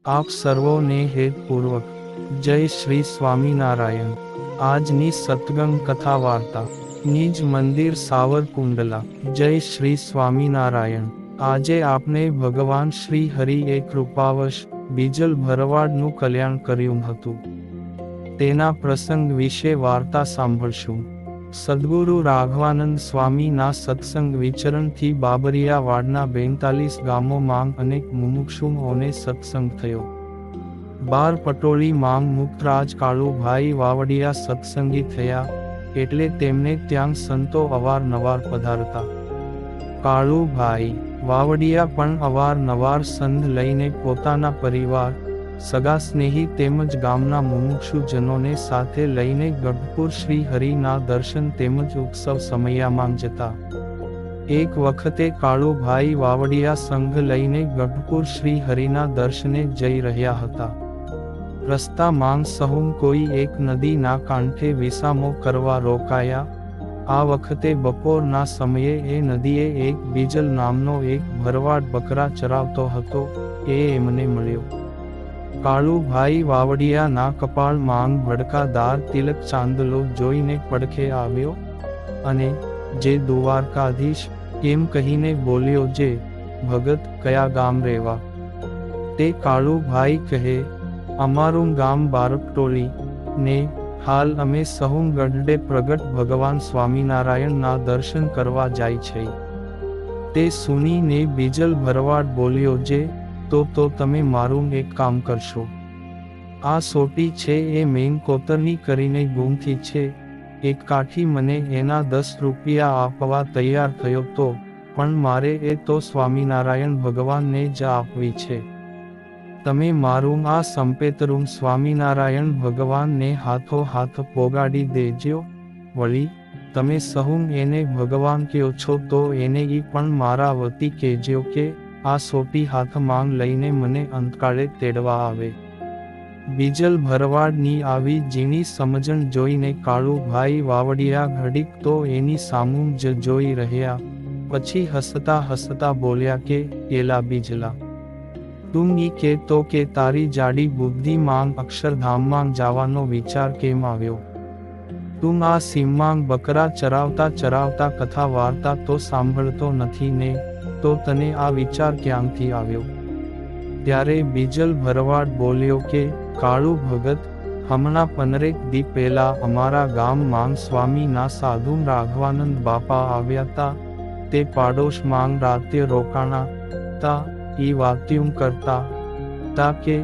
આપ સર્વોને હેતપૂર્વક જય શ્રી સ્વામિનારાયણ। આજની સત્સંગ કથા વાર્તા નિજ મંદિર સાવરકુંડલા। જય શ્રી સ્વામિનારાયણ। આજે આપણે ભગવાન શ્રી હરિએ કૃપાવશ બીજલ ભરવાડનું કલ્યાણ કર્યું હતું, તેના પ્રસંગ વિશે વાર્તા સાંભળશું। સદ્ગુરુ રાઘવાનંદ સ્વામીના સત્સંગ વિચરણથી બાબરિયાવાડના 42 ગામોમાં અનેક મુમુક્ષુઓને સત્સંગ થયો। બાર પટોળી માંગ મુક્તરાજ કાળુભાઈ વાવડિયા સત્સંગી થયા, એટલે તેમને ત્યાં સંતો અવારનવાર પધારતા। કાળુભાઈ વાવડિયા પણ અવારનવાર સંઘ લઈને પોતાના પરિવાર, સગા સ્નેહી તેમજ ગામના મુમુક્ષુજનોને સાથે લઈને ગઢપુર શ્રી હરિના દર્શન તેમજ ઉત્સવ સમયામાં જતા। એક વખતે કાળુભાઈ વાવડિયા સંઘ લઈને ગઢપુર શ્રી હરિના દર્શને જઈ રહ્યા હતા। રસ્તામાં સહું કોઈ એક નદીના કાંઠે વિસામો કરવા રોકાયા। આ વખતે બપોરના સમયે એ નદીએ એક બીજલ નામનો એક ભરવાડ બકરા ચરાવતો હતો, એ એમને મળ્યો। કાળુભાઈ વાવડિયાના કપાળ માંગ ભડકાદાર તિલક ચાંદલો જોઈને પડખે આવ્યો અને જય દ્વારકાધીશ એમ કહીને બોલ્યો, જે ભગત કયા ગામ રેવા? તે કાળુભાઈ કહે, અમારું ગામ બારપટોળી ને હાલ અમે સહું ગઢડે પ્રગટ ભગવાન સ્વામિનારાયણના દર્શન કરવા જાય છે। તે સુનીને બીજલ ભરવાડ બોલ્યો, જે તો તમે મારું એક કામ કરશો। આ સોટી છે એ મેં કોતરણી કરીને ગૂંથી છે, એક કાઠી મને એના 10 રૂપિયા આપવા તૈયાર થયો તો, પણ મારે એ તો સ્વામિનારાયણ ભગવાનને જ આપવી છે। તમે મારું આ સંપેતરું સ્વામિનારાયણ ભગવાનને હાથો હાથ પોગાડી દેજો। વળી તમે સહું એને ભગવાન કહો છો તો એને ઈ પણ મારા વતી કહેજો કે આ સોટી હાથમાં લઈને મને અંતકાળે તેડવા આવે। બીજલ ભરવાડની આવી ઝીણી સમજણ જોઈને કાળુભાઈ વાવડિયા ઘડીક તો એની સામું જ જોઈ રહ્યા, પછી હસતા હસતા બોલ્યા કે એલા બીજલા, તું ઈ કે તો કે તારી જાડી બુદ્ધિ માંગ અક્ષરધામમાં જવાનો વિચાર કેમ આવ્યો? તું આ સીમમાં બકરા ચરાવતા ચરાવતા કથા વાર્તા તો સાંભળતો નથી ને, તો તને આ વિચાર ક્યાંથી આવ્યો? ત્યારે બીજલ ભરવાડ બોલ્યો કે કાળુ ભગત, હમણાં 15 દી પહેલા અમારા ગામમાં સ્વામીના સાધુ રાઘવાનંદ બાપા આવ્યા તા। તે પાડોશમાં રાતે રોકાણા તા। ઈ વાત્યું કરતા તા કે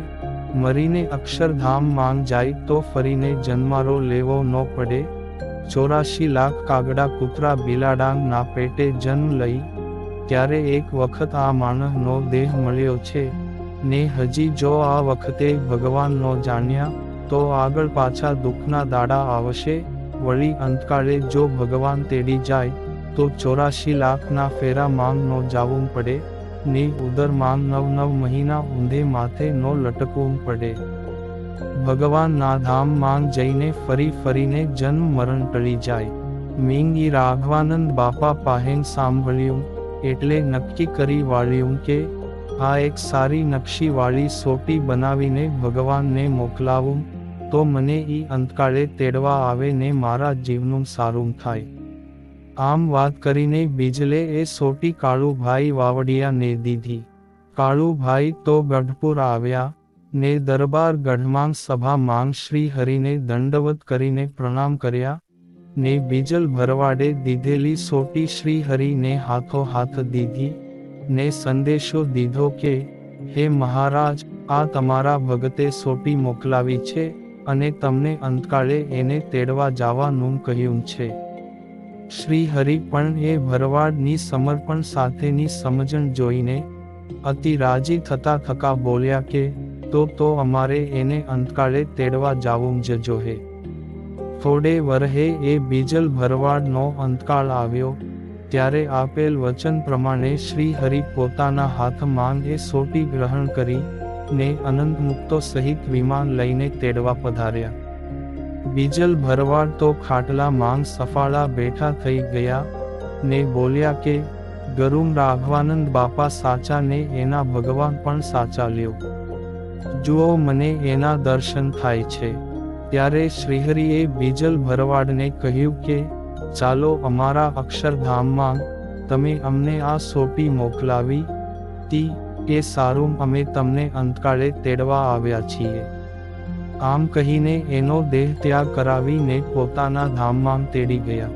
મરીને અક્ષરધામમાં જાય તો ફરીને જન્મારો લેવો ન પડે। 84 લાખ કાગડા કૂતરા બિલાડાંગના પેટે જન્મ લઈ, ત્યારે એક વખત આ માણસનો દેહ મળ્યો છે ને હજી જો આ વખતે ભગવાન નો જાણ્યા તો આગળ પાછા દુઃખના દાડા આવશે। વળી અંતકાળે જો ભગવાન તેડી જાય તો 84 લાખના ફેરા માંગ નો જાવું પડે ને ઉદર માંગ 9 મહિના ઊંધે માથે નો લટકવું પડે। ભગવાનના ધામ માંગ જઈને ફરી ફરીને જન્મ મરણ ટળી જાય। મેં ઈ રાઘવાનંદ બાપા પાહેન સાંભળ્યું, એટલે નક્કી કરી વાળ્યું કે આ એક સારી નકશીવાળી સોટી બનાવીને ભગવાનને મોકલાવું, તો મને ઈ અંતકાળે તેડવા આવે ને મારા જીવનું સારું થાય। આમ વાત કરીને બીજલે એ સોટી કાળુભાઈ વાવડિયાને દીધી। કાળુભાઈ તો ગઢપુર આવ્યા ને દરબાર ગઢમાં સભામાં શ્રી હરિને દંડવત કરીને પ્રણામ કર્યા ને બીજલ ભરવાડે દીધેલી સોટી શ્રી હરિને હાથો હાથ દીધી ને સંદેશો દીધો કે હે મહારાજ, આ તમારા ભગતે સોટી મોકલાવી છે અને તમને અંતકાળે એને તેડવા જવાનું કહ્યું છે। શ્રી હરિ પણ એ ભરવાડની સમર્પણ સાથેની સમજણ જોઈને અતિ રાજી થતા થકા બોલ્યા કે તો અમારે એને અંતકાળે તેડવા જાવું જ જોહે। થોડે વરહે એ બીજલ ભરવાડનો અંતકાળ આવ્યો, ત્યારે આપેલ વચન પ્રમાણે શ્રી હરિ પોતાના હાથમાં એ સોટી ગ્રહણ કરી ને અનંત મુક્તો સહિત વિમાન લઈને તેડવા પધાર્યા। બીજલ ભરવાડ તો ખાટલા માંગ સફાળા બેઠા થઈ ગયા ને બોલ્યા કે ગરુમ રાઘવાનંદ બાપા સાચા ને એના ભગવાન પણ સાચા લ્યો। જુઓ મને એના દર્શન થાય છે. ત્યારે શ્રીહરિએ બીજલ ભરવાડને કહ્યું કે ચાલો અમારા અક્ષરધામમાં, તમે અમને આ સોંપી મોકલાવી તી એ સારું, અમે તમને અંતકાળે તેડવા આવ્યા છીએ. આમ કહીને એનો દેહ ત્યાગ કરાવીને પોતાના ધામમાં તેડી ગયા.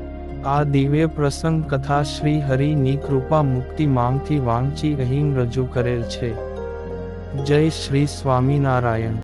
આ દિવ્ય પ્રસંગ કથા શ્રી હરિની કૃપા મુક્તિ માંગથી વાંચી અહીં રજૂ કરેલ છે. જય શ્રી સ્વામિનારાયણ.